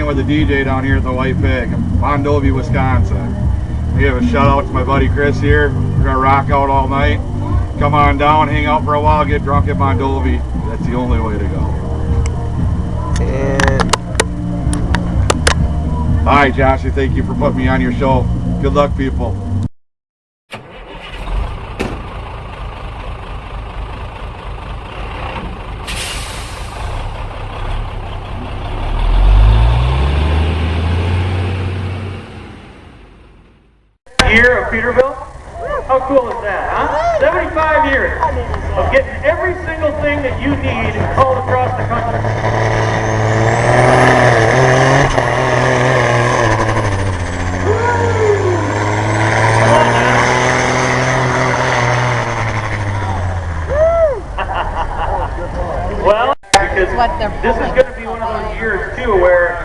with the DJ down here at the White Pig in Mondovi, Wisconsin. I give a shout out to my buddy Chris here. We're gonna rock out all night. Come on down, hang out for a while, get drunk at Mondovi. That's the only way to go. And all right, Joshie, thank you for putting me on your show. Good luck, people. Year of Peterbilt? How cool is that, huh? 75 years of getting every single thing that you need all across the country. Well, because this is going to be one of those years too where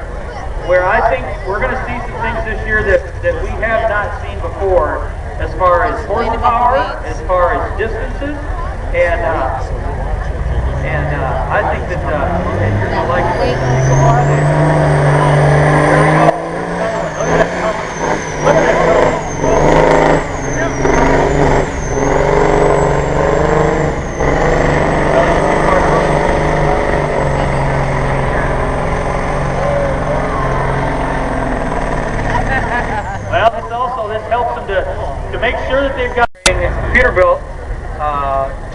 I think we're going to see some things this year that we have not seen before, as far as horsepower, as far as distances, and I think that you're going to like it. This helps them to make sure that they've got Peterbilt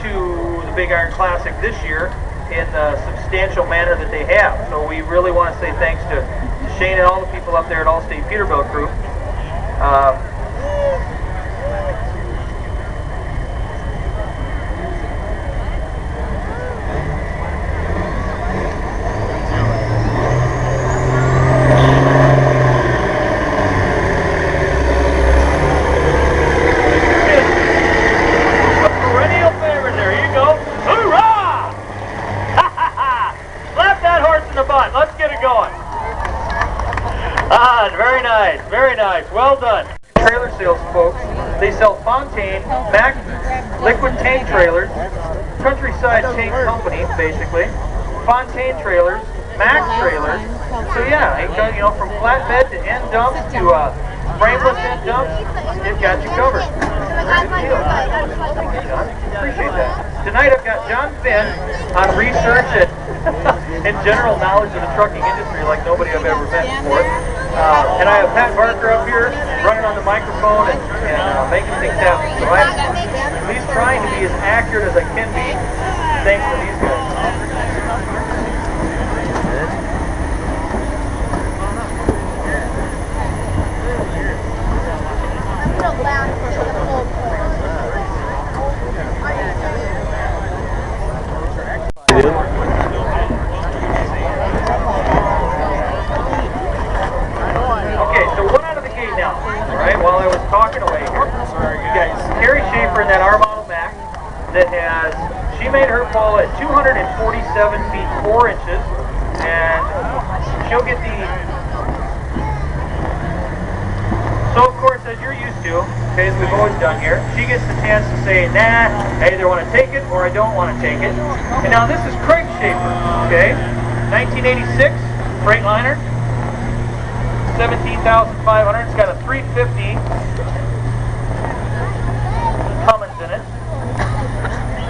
to the Big Iron Classic this year in the substantial manner that they have. So we really want to say thanks to Shane and all the people up there at Allstate Peterbilt Group. Let's get it going. Very nice, very nice. Well done. Trailer sales folks, they sell Fontaine, Mack, liquid tank trailers, Countryside Tank Company, basically, Fontaine trailers, Mack trailers. So yeah, you know, from flatbed to end dumps to frameless end dumps, they've got you covered. Thank you, John. Appreciate that. Tonight I've got John Finn on research and general knowledge of the trucking industry like nobody I've ever met before. And I have Pat Barker up here running on the microphone and making things happen. So I'm at least trying to be as accurate as I can be, thanks to these guys. While I was talking away here, you got Carrie Schaefer in that R model Mack that she made her fall at 247 feet 4 inches, and she'll get so of course, as you're used to, okay, as we've always done here, she gets the chance to say, nah, I either want to take it or I don't want to take it. And now this is Craig Schaefer, okay, 1986 Freightliner. 17,500. It's got a 350 Cummins in it.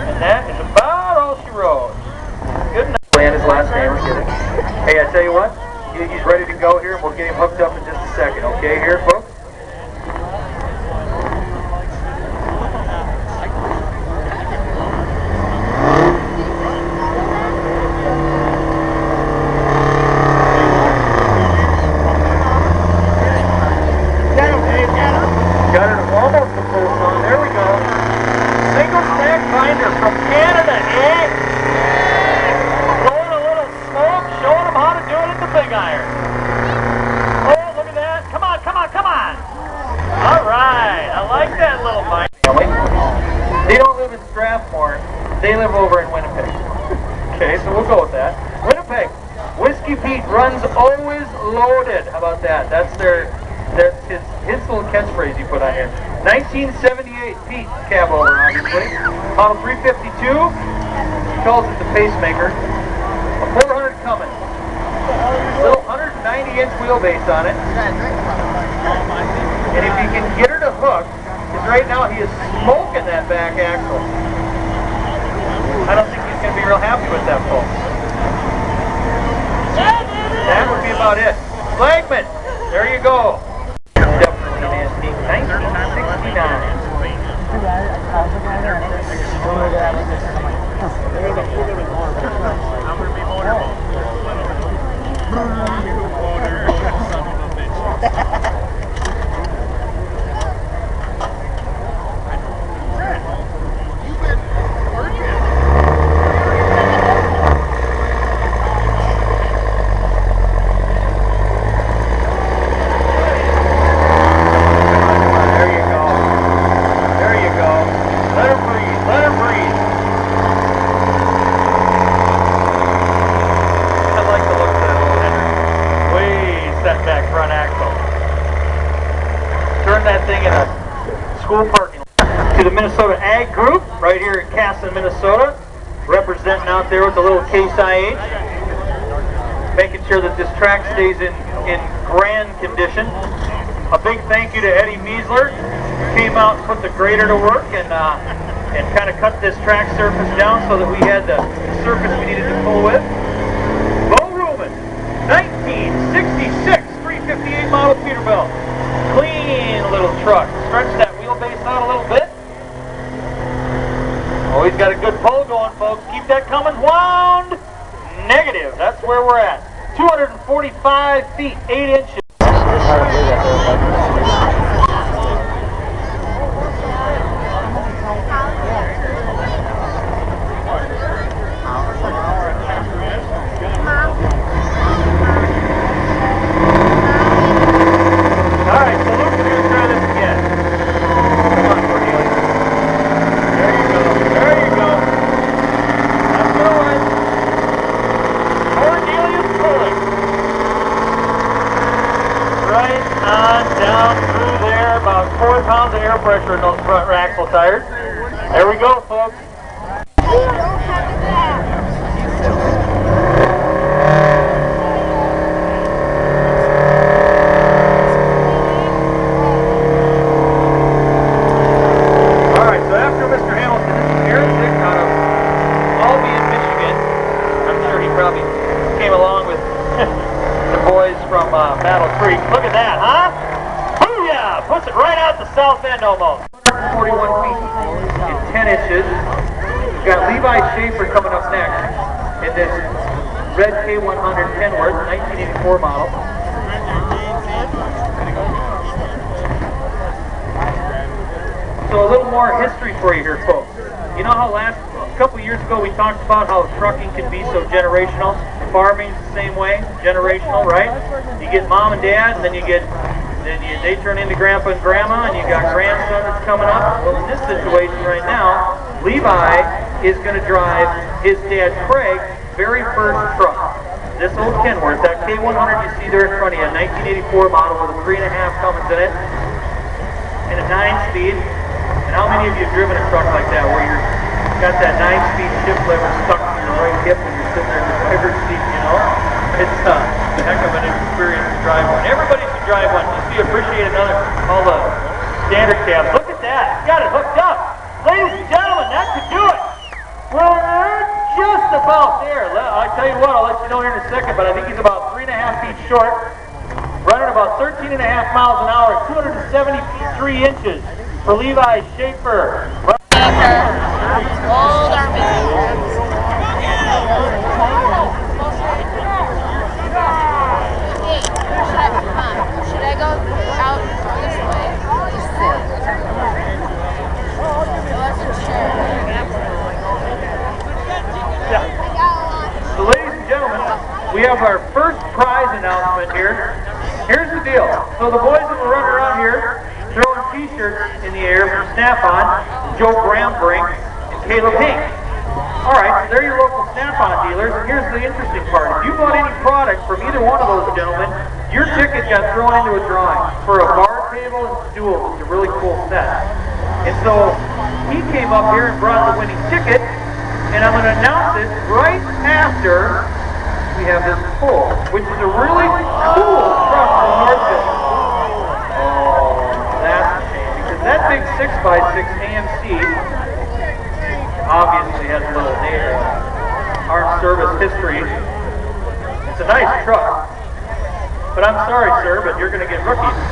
And that is about all she wrote. Good enough. And his last name, we're kidding. Hey, I tell you what, he's ready to go here, and we'll get him hooked up in just a second. Okay, here, folks? They live over in Winnipeg. Okay, so we'll go with that. Winnipeg. Whiskey Pete runs always loaded. How about that? That's his little catchphrase he put on here. 1978 Pete cab over, obviously. Model 352. He calls it the pacemaker. A 400 Cummins. Little 190 90-inch wheelbase on it. And if he can get her to hook, because right now he is smoking that back axle. I don't think he's going to be real happy with that, folks. That would be about it. Flagman, there you go. Definitely an antique, 1969. Parking lot. To the Minnesota Ag Group, right here in Casson, Minnesota, representing out there with the little Case IH, making sure that this track stays in grand condition. A big thank you to Eddie Meisler, who came out and put the grader to work and kind of cut this track surface down so that we had the surface we needed to pull with. Bo Ruman, 1966 358 model Peterbilt. Clean little truck. Stretch that wheelbase out a little bit. Oh, he's got a good pull going, folks. Keep that coming. Wound. Negative. That's where we're at. 245 feet, 8 inches. Pounds of air pressure in those front axle tires. There we go, folks. Alright, so after Mr. Hamilton, Aaron Dick out of Albion, Michigan. I'm sure he probably came along with the boys from Battle Creek. Look at that, huh? Puts it right out the south end almost. 41 feet and 10 inches. We've got Levi Schaefer coming up next in this red K100 Kenworth, 1984 model. So a little more history for you here, folks. You know how a couple years ago we talked about how trucking can be so generational? Farming's the same way, generational, right? You get mom and dad, and then they turn into grandpa and grandma, and you got grandson that's coming up. Well, in this situation right now, Levi is going to drive his dad Craig's very first truck. This old Kenworth, that K100 you see there in front of you, a 1984 model with a 3.5 Cummins in it, and a 9-speed. And how many of you have driven a truck like that, where you've got that 9-speed shift lever stuck to your right hip when you're sitting there in the driver's seat, you know? It's a heck of an experience to drive one. Everybody should drive one. Just be appreciate all the standard cabs. Look at that. Got it hooked up. Ladies and gentlemen, that could do it. We're just about there. I tell you what, I'll let you know here in a second, but I think he's about 3.5 feet short. Running about 13.5 miles an hour, 273 inches for Levi Schaefer. Old Army. Should I go out this way? Just sit. I wasn't sure. So ladies and gentlemen, we have our first prize announcement here. Here's the deal. So the boys that were running around here throwing t-shirts in the air from Snap-on, Joe Brambrink and Caleb Hink. Alright, so they're your local Snap-on dealers, and here's the interesting part. If you bought any product from either one of those gentlemen, your ticket got thrown into a drawing for a bar table and stools. It's a really cool set. And so he came up here and brought the winning ticket, and I'm going to announce it right after we have this Pull, which is a really cool truck from Northville. Oh, that's a shame, because that big 6x6 AMC obviously has a little armed service history. It's a nice truck, but I'm sorry, sir, but you're going to get rookies.